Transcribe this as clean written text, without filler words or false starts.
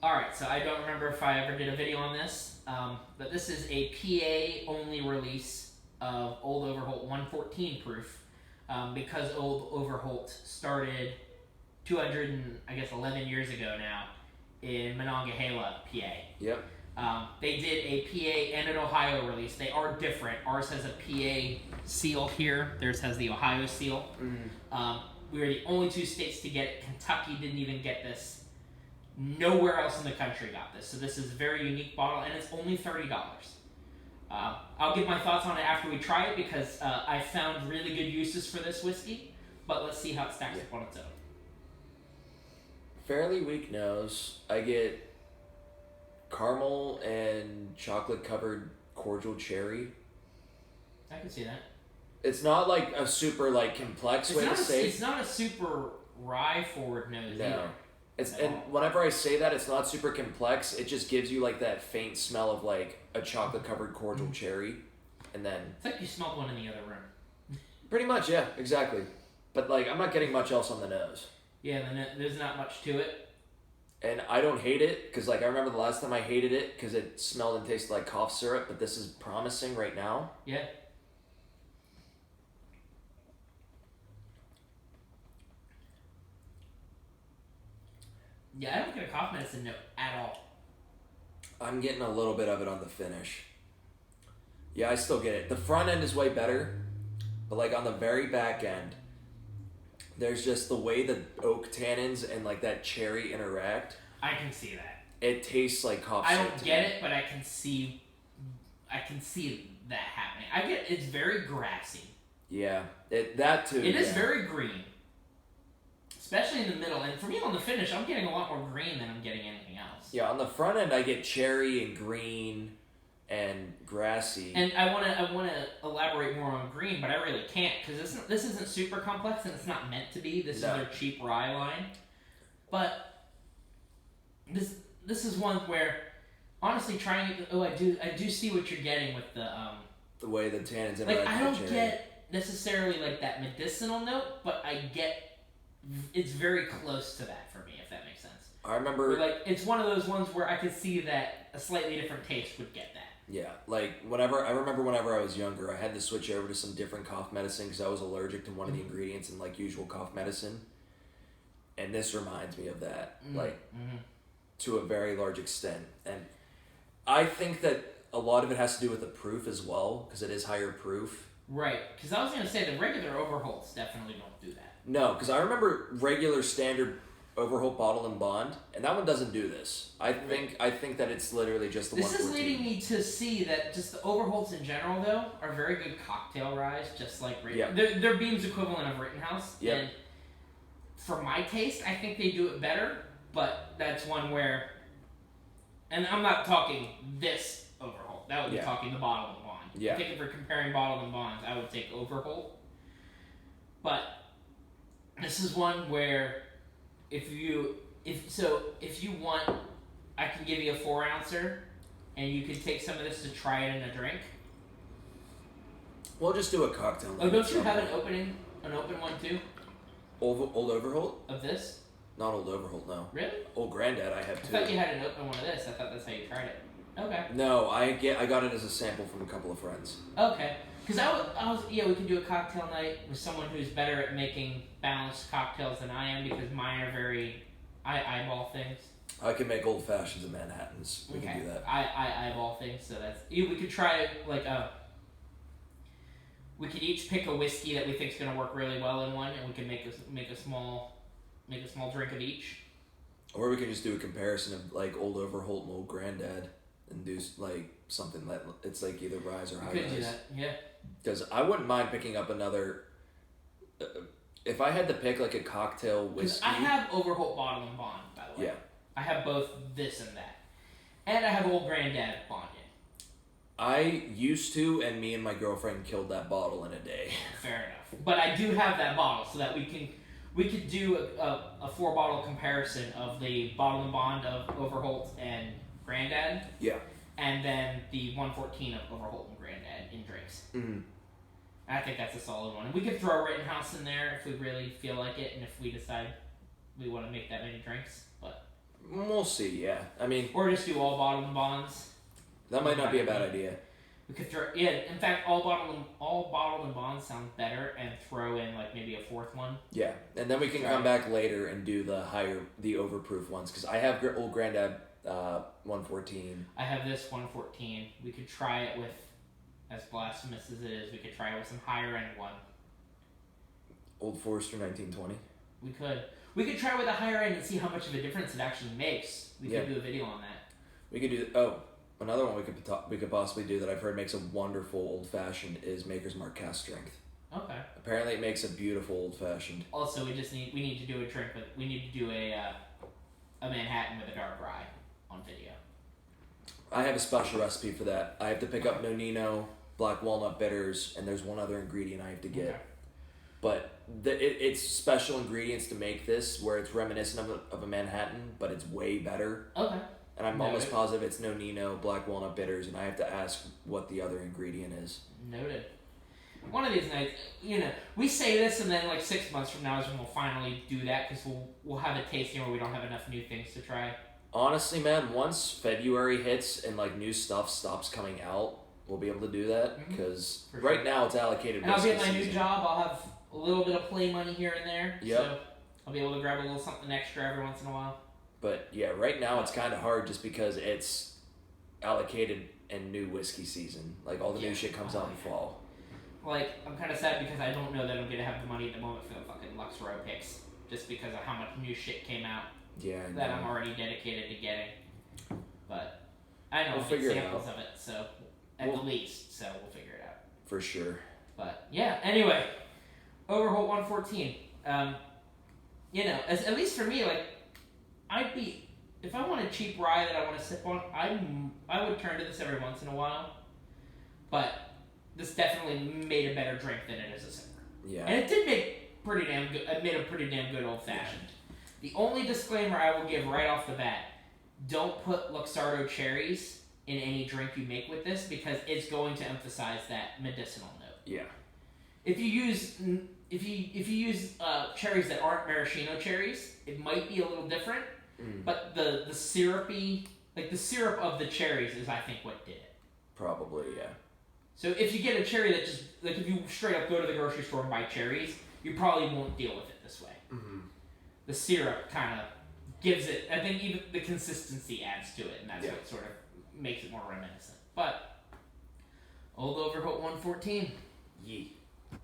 Alright, so I don't remember if I ever did a video on this, but this is a PA-only release of Old Overholt 114 proof, because Old Overholt started 211 years ago now in Monongahela, PA. Yep. They did a PA and an Ohio release. They are different. Ours has a PA seal here. Theirs has the Ohio seal. We are the only two states to get it. Kentucky didn't even get this. Nowhere else in the country got this. So this is a very unique bottle, and it's only $30. I'll give my thoughts on it after we try it because I found really good uses for this whiskey. But let's see how it stacks up on its own. Fairly weak nose. I get caramel and chocolate covered cordial cherry. I can see that. It's not like a super like complex way to say. It's not a super rye forward nose either. And whenever I say that, it's not super complex. It just gives you like that faint smell of like a chocolate covered cordial cherry, and then it's like you smelled one in the other room. Pretty much, yeah, exactly. But like I'm not getting much else on the nose. Yeah, there's not much to it. And I don't hate it because like I remember the last time I hated it because it smelled and tasted like cough syrup. But this is promising right now. Yeah. Yeah, I don't get a cough medicine note at all. I'm getting a little bit of it on the finish. Yeah, I still get it. The front end is way better, but like on the very back end, there's just the way the oak tannins and like that cherry interact. I can see that. It tastes like cough I syrup. don't get it, but I can see that happening. It's very grassy. Yeah, that too. It is very green. Especially in the middle, and for me on the finish, I'm getting a lot more green than I'm getting anything else. Yeah, on the front end, I get cherry and green and grassy. And I want to elaborate more on green, but I really can't because this isn't super complex and it's not meant to be. This is their cheap rye line, but this is one where honestly trying it. Oh, I do see what you're getting with the way the tannins interact. Like I don't get necessarily like that medicinal note, but I get. It's very close to that for me, if that makes sense. I remember... Like, it's one of those ones where I could see that a slightly different taste would get that. Yeah, like, I remember whenever I was younger, I had to switch over to some different cough medicine because I was allergic to one of the ingredients in, like, usual cough medicine. And this reminds me of that, to a very large extent. And I think that a lot of it has to do with the proof as well, because it is higher proof. Right, because I was going to say the regular Overholts definitely don't do that. No, because I remember regular standard Overholt Bottle and Bond, and that one doesn't do this. I think that it's literally just the 114. This is leading me to see that just the Overholts in general, though, are very good cocktail ryes, just like they're Beam's equivalent of Rittenhouse. Yep. And for my taste, I think they do it better, but that's one where, and I'm not talking this Overholt. That would be talking the Bottle and Bond. Yeah. I think if we're comparing Bottle and Bonds, I would take Overholt. But this is one where if you want, I can give you a 4-ouncer, and you can take some of this to try it in a drink. We'll just do a cocktail. Oh, don't you have an open one too? Old Overholt? Of this? Not Old Overholt, no. Really? Old Granddad, I have too. I thought you had an open one of this. I thought that's how you tried it. Okay. No, I got it as a sample from a couple of friends. Okay. Because we could do a cocktail night with someone who's better at making balanced cocktails than I am because mine are I eyeball things. I can make old fashions and Manhattans. We can do that. I eyeball things, so we could try like we could each pick a whiskey that we think is going to work really well in one, and we can make a small drink of each. Or we can just do a comparison of like Old Overholt and Old Granddad, and do like something that it's like either rise or high rise. We could do that, yeah. Because I wouldn't mind picking up another. If I had to pick like a cocktail whiskey. I have Overholt Bottle and Bond, by the way. Yeah. I have both this and that, and I have Old Granddad Bonded. I used to, and me and my girlfriend killed that bottle in a day. Fair enough. But I do have that bottle, so that we could do a 4-bottle comparison of the Bottle and Bond of Overholt and Granddad. Yeah. And then the 114 of Overholt and Granddad in drinks. Mm-hmm. I think that's a solid one. And we could throw Rittenhouse in there if we really feel like it, and if we decide we want to make that many drinks. But We'll see. Yeah, I mean, Or just do all bottled and bonds. that might not be a bad idea. We could throw in fact all bottled and bonds sound better, and throw in like maybe a fourth one. Yeah, and then we can come back later and do the overproof ones because I have old Granddad 114. I have this 114. We could try it with, as blasphemous as it is, we could try it with some higher end one. Old Forester 1920. We could try with a higher end and see how much of a difference it actually makes. We could do a video on that. We could do another one we could possibly do that I've heard makes a wonderful old fashioned is Maker's Mark Cask Strength. Okay. Apparently, it makes a beautiful old fashioned. Also, we need to do a drink with. We need to do a Manhattan with a dark rye on video. I have a special recipe for that. I have to pick up Nonino, black walnut bitters, and there's one other ingredient I have to get. Okay. But it's special ingredients to make this, where it's reminiscent of a Manhattan, but it's way better. Okay. And I'm almost positive it's Nonino, black walnut bitters, and I have to ask what the other ingredient is. Noted. One of these nights, we say this, and then like 6 months from now is when we'll finally do that, because we'll have a tasting where we don't have enough new things to try. Honestly, man, once February hits and like new stuff stops coming out, we'll be able to do that, because right now it's allocated. And I'll be at my new job. I'll have a little bit of play money here and there. Yep. So I'll be able to grab a little something extra every once in a while. But yeah, right now it's kind of hard just because it's allocated in new whiskey season. Like all the new shit comes out in fall. Like, I'm kind of sad because I don't know that I'm going to have the money at the moment for the fucking Lux Row picks. Just because of how much new shit came out. Yeah, that I'm already dedicated to getting. But I know we'll we'll figure samples it out. of it, so at the least, so we'll figure it out. For sure. But yeah, anyway, Overholt 114. At least for me, like, if I want a cheap rye that I want to sip on, I would turn to this every once in a while. But this definitely made a better drink than it is a sipper. Yeah. And it did make pretty damn good. It made a pretty damn good old fashioned. The only disclaimer I will give right off the bat: don't put Luxardo cherries in any drink you make with this, because it's going to emphasize that medicinal note. Yeah. If you use cherries that aren't maraschino cherries, it might be a little different. But the syrupy, like the syrup of the cherries, is I think what did it. Probably, yeah. So if you get a cherry that just, like if you straight up go to the grocery store and buy cherries, you probably won't deal with it this way. Mm-hmm. The syrup kind of gives it, I think even the consistency adds to it, and that's what sort of makes it more reminiscent. But Old Overholt 114. Yee.